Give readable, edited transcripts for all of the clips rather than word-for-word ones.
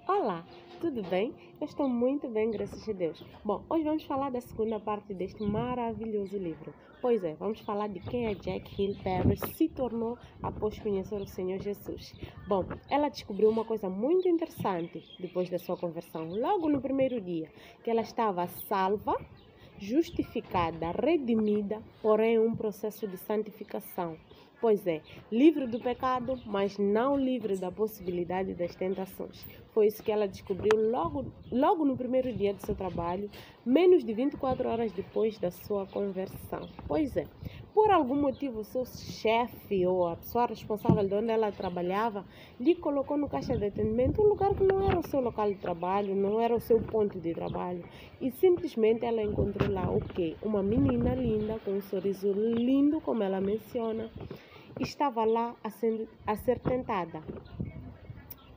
Olá, tudo bem? Eu estou muito bem, graças a Deus. Bom, hoje vamos falar da segunda parte deste maravilhoso livro. Pois é, vamos falar de quem a Jack Hill Perry se tornou após conhecer o Senhor Jesus. Bom, ela descobriu uma coisa muito interessante depois da sua conversão, logo no primeiro dia, que ela estava salva, justificada, redimida, porém um processo de santificação. Pois é, livre do pecado, mas não livre da possibilidade das tentações. Foi isso que ela descobriu logo no primeiro dia do seu trabalho, menos de 24 horas depois da sua conversão. Pois é, por algum motivo o seu chefe ou a pessoa responsável de onde ela trabalhava lhe colocou no caixa de atendimento um lugar que não era o seu local de trabalho, não era o seu ponto de trabalho. E simplesmente ela encontrou lá o quê? Uma menina linda, com um sorriso lindo, como ela menciona, estava lá a ser tentada.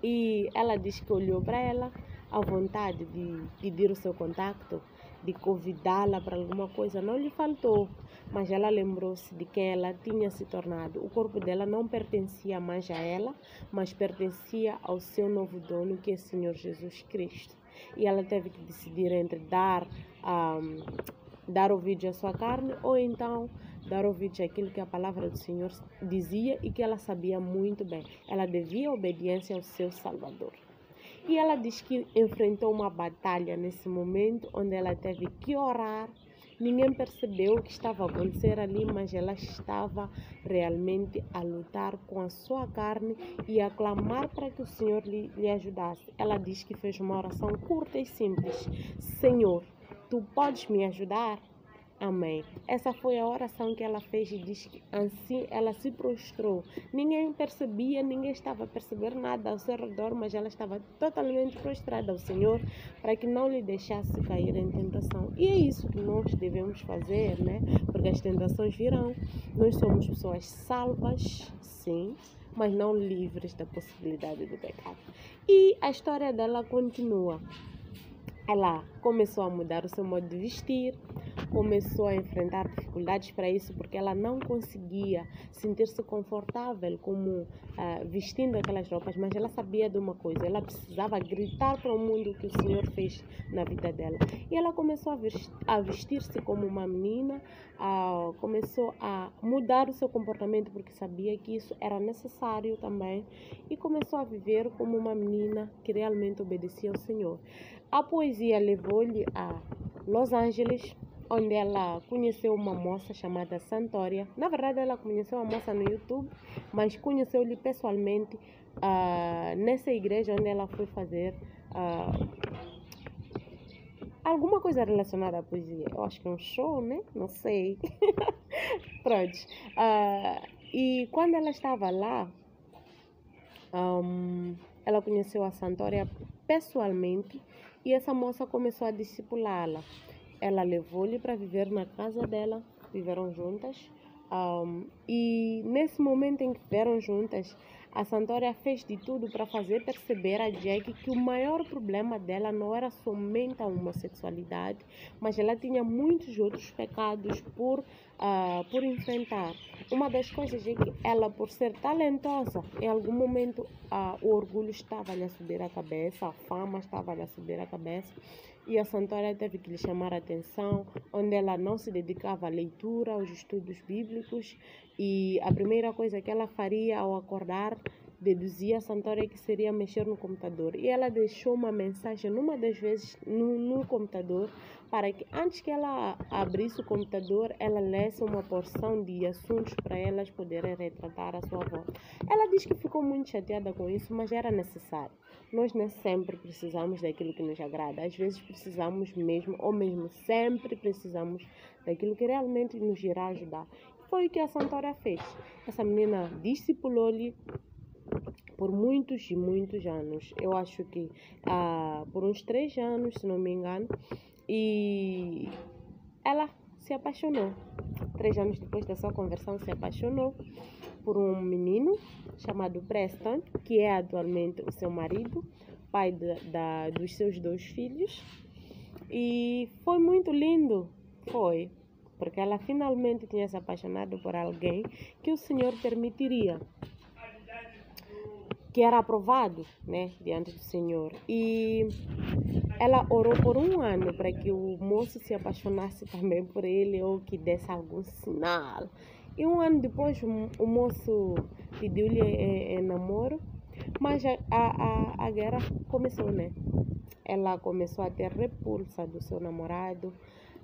E ela diz que olhou para ela, à vontade de pedir o seu contacto, de convidá-la para alguma coisa, não lhe faltou. Mas ela lembrou-se de quem ela tinha se tornado. O corpo dela não pertencia mais a ela, mas pertencia ao seu novo dono, que é o Senhor Jesus Cristo. E ela teve que decidir entre dar ouvidos à sua carne ou então dar ouvidos àquilo que a palavra do Senhor dizia e que ela sabia muito bem. Ela devia obediência ao seu Salvador. E ela diz que enfrentou uma batalha nesse momento, onde ela teve que orar. Ninguém percebeu o que estava a acontecer ali, mas ela estava realmente a lutar com a sua carne e a clamar para que o Senhor lhe ajudasse. Ela diz que fez uma oração curta e simples. Senhor, tu podes me ajudar? Amém. Essa foi a oração que ela fez e diz que assim ela se prostrou. Ninguém percebia, ninguém estava a perceber nada ao seu redor, mas ela estava totalmente prostrada ao Senhor para que não lhe deixasse cair em tentação. E é isso que nós devemos fazer, né? Porque as tentações virão. Nós somos pessoas salvas, sim, mas não livres da possibilidade do pecado. E a história dela continua. Ela começou a mudar o seu modo de vestir, começou a enfrentar dificuldades para isso, porque ela não conseguia sentir-se confortável como vestindo aquelas roupas, mas ela sabia de uma coisa, ela precisava gritar para o mundo o que o Senhor fez na vida dela. E ela começou a vestir-se como uma menina, começou a mudar o seu comportamento, porque sabia que isso era necessário também, e começou a viver como uma menina que realmente obedecia ao Senhor. A poesia levou-lhe a Los Angeles, onde ela conheceu uma moça chamada Santoria. Na verdade, ela conheceu a moça no YouTube, mas conheceu-lhe pessoalmente nessa igreja onde ela foi fazer alguma coisa relacionada à poesia. Eu acho que é um show, né? Não sei. Pronto. E quando ela estava lá, ela conheceu a Santoria pessoalmente e essa moça começou a discipulá-la. Ela levou-lhe para viver na casa dela, viveram juntas. E nesse momento em que viveram juntas, a Santoria fez de tudo para fazer perceber a Jack que o maior problema dela não era somente a homossexualidade, mas ela tinha muitos outros pecados por enfrentar. Uma das coisas é que ela, por ser talentosa, em algum momento o orgulho estava-lhe a subir a cabeça, a fama estava-lhe a subir a cabeça, e a Santoria teve que lhe chamar a atenção, onde ela não se dedicava à leitura, aos estudos bíblicos, e a primeira coisa que ela faria ao acordar, deduzia a Santoria que seria mexer no computador. E ela deixou uma mensagem, numa das vezes, no computador, para que antes que ela abrisse o computador, ela lesse uma porção de assuntos para elas poderem retratar a sua volta. Ela diz que ficou muito chateada com isso, mas era necessário. Nós nem sempre precisamos daquilo que nos agrada. Às vezes precisamos mesmo, ou mesmo sempre precisamos daquilo que realmente nos irá ajudar. Foi o que a Santoria fez. Essa menina discipulou-lhe por muitos e muitos anos. Eu acho que por uns 3 anos, se não me engano. E ela se apaixonou. 3 anos depois da sua conversão, se apaixonou por um menino chamado Preston, que é atualmente o seu marido, pai dos seus 2 filhos. E foi muito lindo, foi, porque ela finalmente tinha se apaixonado por alguém que o Senhor permitiria. que era aprovado, né, diante do Senhor. E ela orou por 1 ano para que o moço se apaixonasse também por ele ou que desse algum sinal. E 1 ano depois o moço pediu-lhe em namoro, mas a guerra começou, né? Ela começou a ter repulsa do seu namorado.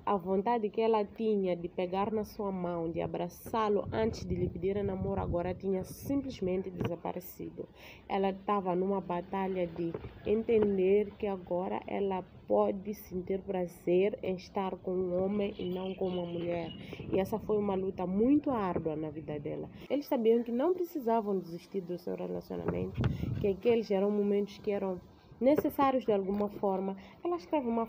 A vontade que ela tinha de pegar na sua mão, de abraçá-lo antes de lhe pedir em namoro, agora tinha simplesmente desaparecido. Ela estava numa batalha de entender que agora ela pode sentir prazer em estar com um homem e não com uma mulher. E essa foi uma luta muito árdua na vida dela. Eles sabiam que não precisavam desistir do seu relacionamento, que aqueles eram momentos que eram necessários de alguma forma. Ela escreve um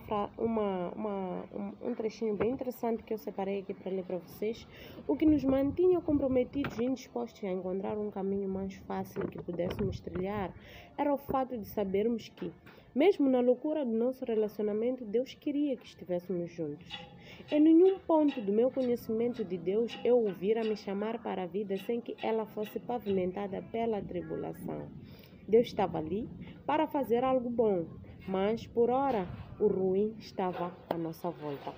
trechinho bem interessante que eu separei aqui para ler para vocês. O que nos mantinha comprometidos e indispostos a encontrar um caminho mais fácil que pudéssemos trilhar era o fato de sabermos que, mesmo na loucura do nosso relacionamento, Deus queria que estivéssemos juntos. Em nenhum ponto do meu conhecimento de Deus eu ouvira me chamar para a vida sem que ela fosse pavimentada pela tribulação. Deus estava ali para fazer algo bom, mas por ora o ruim estava à nossa volta.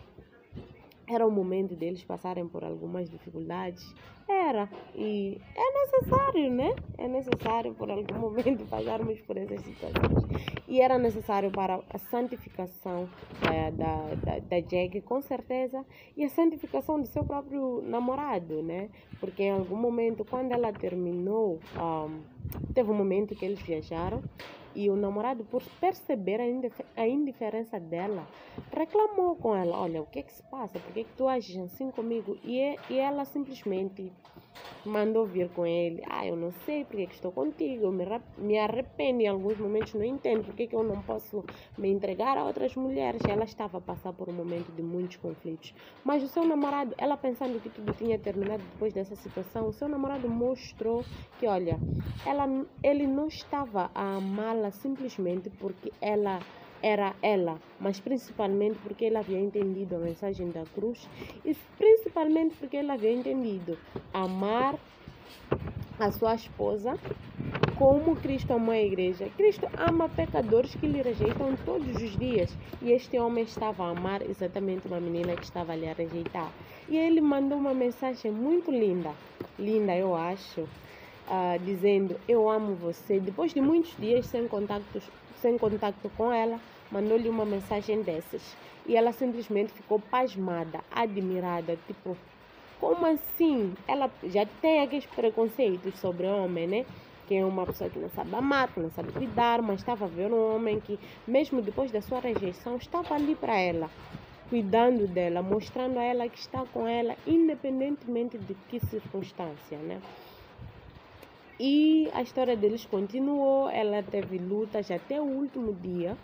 Era o momento deles passarem por algumas dificuldades. Era, e é necessário, né? É necessário por algum momento passarmos por essas situações. E era necessário para a santificação da Jack, com certeza, e a santificação do seu próprio namorado, né? Porque em algum momento, quando ela terminou, teve um momento que eles viajaram e o namorado, por perceber a indiferença dela, reclamou com ela: olha, o que é que se passa? Por que é que tu ages assim comigo? E ela simplesmente mandou vir com ele: eu não sei porque que estou contigo, me arrependo em alguns momentos, não entendo porque que eu não posso me entregar a outras mulheres. Ela estava a passar por um momento de muitos conflitos, mas o seu namorado, ela pensando que tudo tinha terminado depois dessa situação, o seu namorado mostrou que, olha, ele não estava a amá-la simplesmente porque ela era ela, mas principalmente porque ele havia entendido a mensagem da cruz e principalmente porque ele havia entendido amar a sua esposa como Cristo amou a igreja. Cristo ama pecadores que lhe rejeitam todos os dias, e este homem estava a amar exatamente uma menina que estava ali a rejeitar. E ele mandou uma mensagem muito linda, eu acho, dizendo: eu amo você. Depois de muitos dias sem contato com ela, mandou-lhe uma mensagem dessas. E ela simplesmente ficou pasmada, admirada, tipo, como assim? Ela já tem aqueles preconceitos sobre o homem, né? Que é uma pessoa que não sabe amar, que não sabe cuidar, mas estava a ver um homem que, mesmo depois da sua rejeição, estava ali para ela, cuidando dela, mostrando a ela que está com ela, independentemente de que circunstância, né? E a história deles continuou, ela teve lutas até o último dia.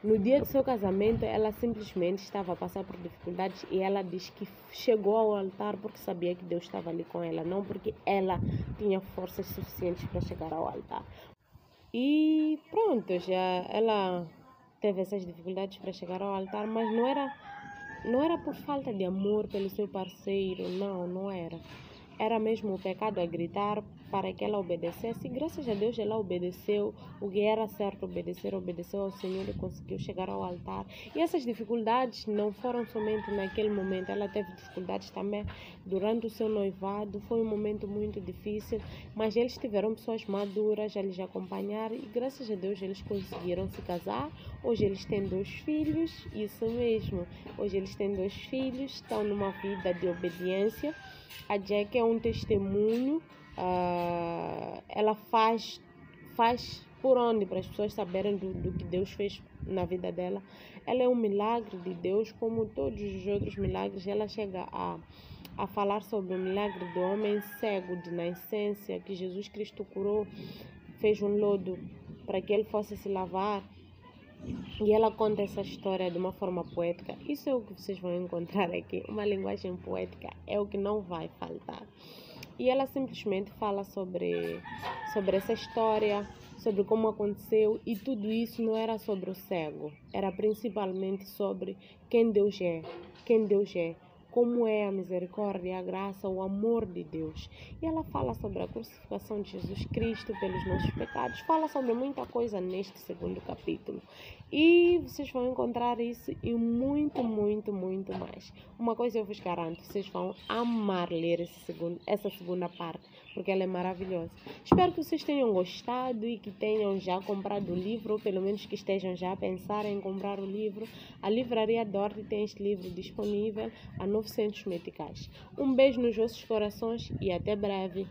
No dia do seu casamento, ela simplesmente estava a passar por dificuldades e ela diz que chegou ao altar porque sabia que Deus estava ali com ela, não porque ela tinha forças suficientes para chegar ao altar. E pronto, já ela teve essas dificuldades para chegar ao altar, mas não era por falta de amor pelo seu parceiro, não era. Era mesmo o pecado a gritar para que ela obedecesse, e graças a Deus ela obedeceu o que era certo obedeceu ao Senhor e conseguiu chegar ao altar. E essas dificuldades não foram somente naquele momento, ela teve dificuldades também durante o seu noivado. Foi um momento muito difícil, mas eles tiveram pessoas maduras a lhes acompanhar e graças a Deus eles conseguiram se casar. Hoje eles têm 2 filhos, isso mesmo, hoje eles têm 2 filhos, estão numa vida de obediência. A Jack é um testemunho, ela faz por onde para as pessoas saberem do que Deus fez na vida dela. Ela é um milagre de Deus, como todos os outros milagres. Ela chega a falar sobre o milagre do homem cego de nascença, que Jesus Cristo curou, fez um lodo para que ele fosse se lavar. E ela conta essa história de uma forma poética. Isso é o que vocês vão encontrar aqui. Uma linguagem poética é o que não vai faltar. E ela simplesmente fala sobre essa história, sobre como aconteceu. E tudo isso não era sobre o cego. Era principalmente sobre quem Deus é. como é a misericórdia, a graça, o amor de Deus. E ela fala sobre a crucificação de Jesus Cristo pelos nossos pecados, fala sobre muita coisa neste segundo capítulo. E vocês vão encontrar isso e muito, muito, muito mais. Uma coisa eu vos garanto, vocês vão amar ler essa segunda parte, porque ela é maravilhosa. Espero que vocês tenham gostado e que tenham já comprado o livro, ou pelo menos que estejam já a pensar em comprar o livro. A Livraria Dorte tem este livro disponível a 900 meticais. Um beijo nos vossos corações e até breve.